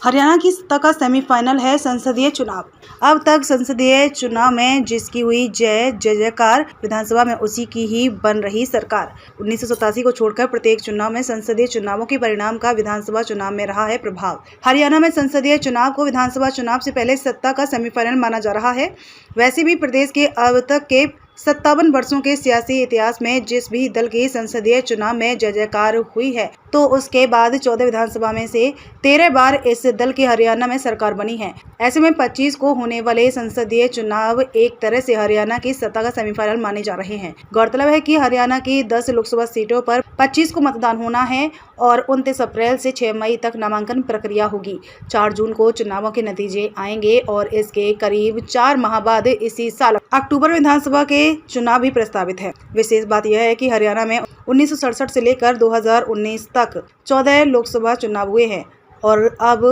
हरियाणा की सत्ता का सेमीफाइनल है संसदीय चुनाव। अब तक संसदीय चुनाव में जिसकी हुई जय जयकार, विधानसभा में उसी की ही बन रही सरकार। 1987 को छोड़कर प्रत्येक चुनाव में संसदीय चुनावों के परिणाम का विधानसभा चुनाव में रहा है प्रभाव। हरियाणा में संसदीय चुनाव को विधानसभा चुनाव से पहले सत्ता का सेमीफाइनल माना जा रहा है। वैसे भी प्रदेश के अब तक के 57 वर्षों के सियासी इतिहास में जिस भी दल की संसदीय चुनाव में जय जयकार हुई है, तो उसके बाद 14 विधानसभा में से 13 बार इस दल की हरियाणा में सरकार बनी है। ऐसे में 25 को होने वाले संसदीय चुनाव एक तरह से हरियाणा की सत्ता का सेमीफाइनल माने जा रहे हैं। गौरतलब है कि हरियाणा की 10 लोकसभा सीटों पर 25 को मतदान होना है और 29 अप्रैल से 6 मई तक नामांकन प्रक्रिया होगी। 4 जून को चुनावों के नतीजे आएंगे और इसके करीब 4 माह बाद इसी साल अक्टूबर विधानसभा के चुनाव भी प्रस्तावित है। विशेष बात यह है कि हरियाणा में 1967 से लेकर 2019 तक 14 लोकसभा चुनाव हुए हैं और अब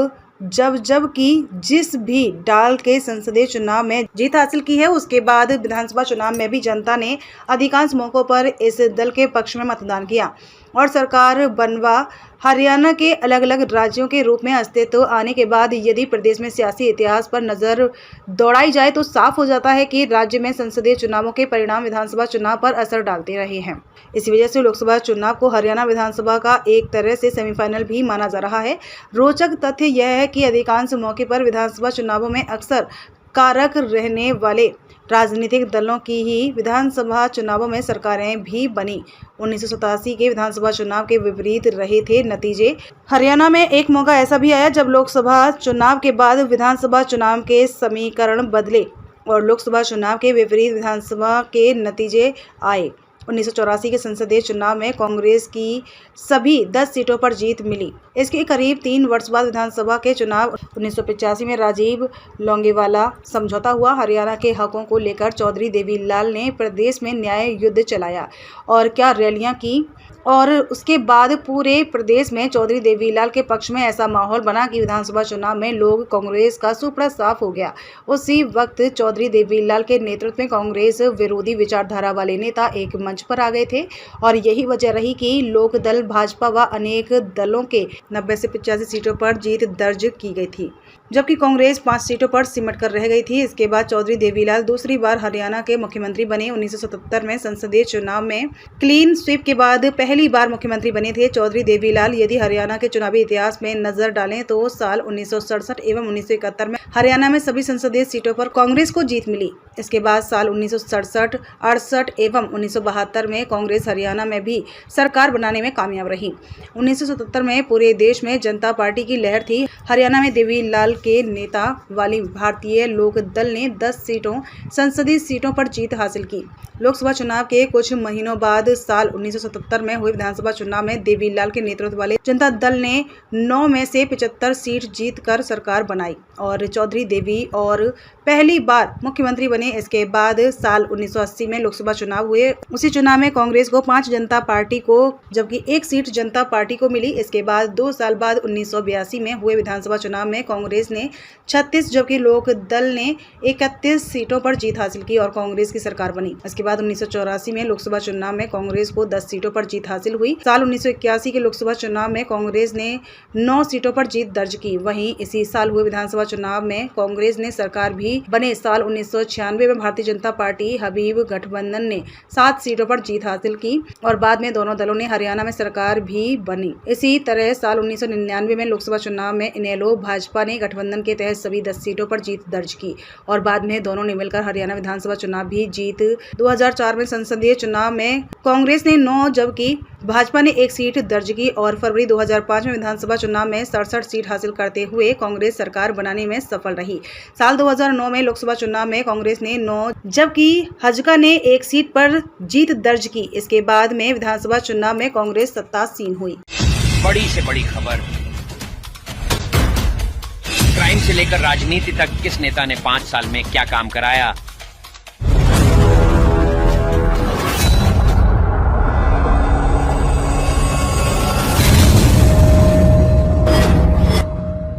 जब की जिस भी दल के संसदीय चुनाव में जीत हासिल की है, उसके बाद विधानसभा चुनाव में भी जनता ने अधिकांश मौकों पर इस दल के पक्ष में मतदान किया और सरकार बनवा। हरियाणा के अलग अलग राज्यों के रूप में अस्तित्व आने के बाद यदि प्रदेश में सियासी इतिहास पर नजर दौड़ाई जाए तो साफ हो जाता है कि राज्य में संसदीय चुनावों के परिणाम विधानसभा चुनाव पर असर डालते रहे हैं। इसी वजह से लोकसभा चुनाव को हरियाणा विधानसभा का एक तरह से सेमीफाइनल भी माना जा रहा है। रोचक तथ्य यह है कि अधिकांश मौके पर विधानसभा चुनावों में अक्सर कारक रहने वाले राजनीतिक दलों की ही विधानसभा चुनावों में सरकारें भी बनी। 1987 के विधानसभा चुनाव के विपरीत रहे थे नतीजे। हरियाणा में एक मौका ऐसा भी आया जब लोकसभा चुनाव के बाद विधानसभा चुनाव के समीकरण बदले और लोकसभा चुनाव के विपरीत विधानसभा के नतीजे आए। 1984 के संसदीय चुनाव में कांग्रेस की सभी 10 सीटों पर जीत मिली। इसके करीब 3 वर्ष बाद विधानसभा के चुनाव 1985 में राजीव लोंगेवाला समझौता हुआ। हरियाणा के हकों को लेकर चौधरी देवीलाल ने प्रदेश में न्याय युद्ध चलाया और क्या रैलियां की और उसके बाद पूरे प्रदेश में चौधरी देवीलाल के पक्ष में ऐसा माहौल बना कि विधानसभा चुनाव में लोग कांग्रेस का सुपड़ा साफ हो गया। उसी वक्त चौधरी देवीलाल के नेतृत्व में कांग्रेस विरोधी विचारधारा वाले नेता एक मंच पर आ गए थे और यही वजह रही कि लोक दल भाजपा व अनेक दलों के 90 से 85 सीटों पर जीत दर्ज की गई थी, जबकि कांग्रेस 5 सीटों पर सिमट कर रह गई थी। इसके बाद चौधरी देवीलाल दूसरी बार हरियाणा के मुख्यमंत्री बने। 1977 में संसदीय चुनाव में क्लीन स्वीप के बाद पहली बार मुख्यमंत्री बने थे चौधरी देवीलाल। यदि हरियाणा के चुनावी इतिहास में नजर डालें तो साल 1967 एवं 1971 में हरियाणा में सभी संसदीय सीटों पर कांग्रेस को जीत मिली। इसके बाद साल 1967, 68 एवं 1972 में कांग्रेस हरियाणा में भी सरकार बनाने में कामयाब रही। 1977 में पूरे देश में जनता पार्टी की लहर थी। हरियाणा में देवीलाल के नेता वाली भारतीय लोक दल ने 10 संसदीय सीटों पर जीत हासिल की। लोकसभा चुनाव के कुछ महीनों बाद साल 1977 में हुए विधानसभा चुनाव में देवीलाल के नेतृत्व वाले जनता दल ने 9 में से 75 सीट जीतकर सरकार बनाई और चौधरी देवी और पहली बार मुख्यमंत्री बने। इसके बाद साल 1980 में लोकसभा चुनाव हुए। उसी चुनाव में कांग्रेस को 5 जनता पार्टी को जबकि 1 सीट जनता पार्टी को मिली। इसके बाद 2 साल बाद 1982 में हुए विधानसभा चुनाव में कांग्रेस ने 36 जबकि लोक दल ने 31 सीटों पर जीत हासिल की और कांग्रेस की सरकार बनी। इसके बाद 1984 में लोकसभा चुनाव में कांग्रेस को 10 सीटों पर जीत हासिल हुई। साल 1981 के लोकसभा चुनाव में कांग्रेस ने 9 सीटों पर जीत दर्ज की। वहीं इसी साल हुए विधानसभा चुनाव में कांग्रेस ने सरकार भी बने। साल 1996 में भारतीय जनता पार्टी हबीब गठबंधन ने 7 सीटों पर जीत हासिल की और बाद में दोनों दलों ने हरियाणा में सरकार भी बनी। इसी तरह साल 1999 में लोकसभा चुनाव में इनेलो भाजपा ने गठबंधन के तहत सभी 10 सीटों पर जीत दर्ज की और बाद में दोनों ने मिलकर हरियाणा विधानसभा चुनाव भी जीत। 2004 में संसदीय चुनाव में कांग्रेस ने 9 जबकि भाजपा ने 1 सीट दर्ज की और फरवरी 2005 में विधानसभा चुनाव में 67 सीट हासिल करते हुए कांग्रेस सरकार बनाने में सफल रही। साल 2009 में लोकसभा चुनाव में कांग्रेस ने 9 जबकि हजका ने 1 सीट पर जीत दर्ज की। इसके बाद में विधानसभा चुनाव में कांग्रेस सत्तासीन हुई। बड़ी से बड़ी खबर, क्राइम से लेकर राजनीति तक किस नेता ने 5 साल में क्या काम कराया।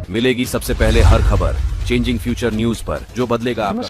मिलेगी सबसे पहले हर खबर चेंजिंग फ्यूचर न्यूज पर, जो बदलेगा आपका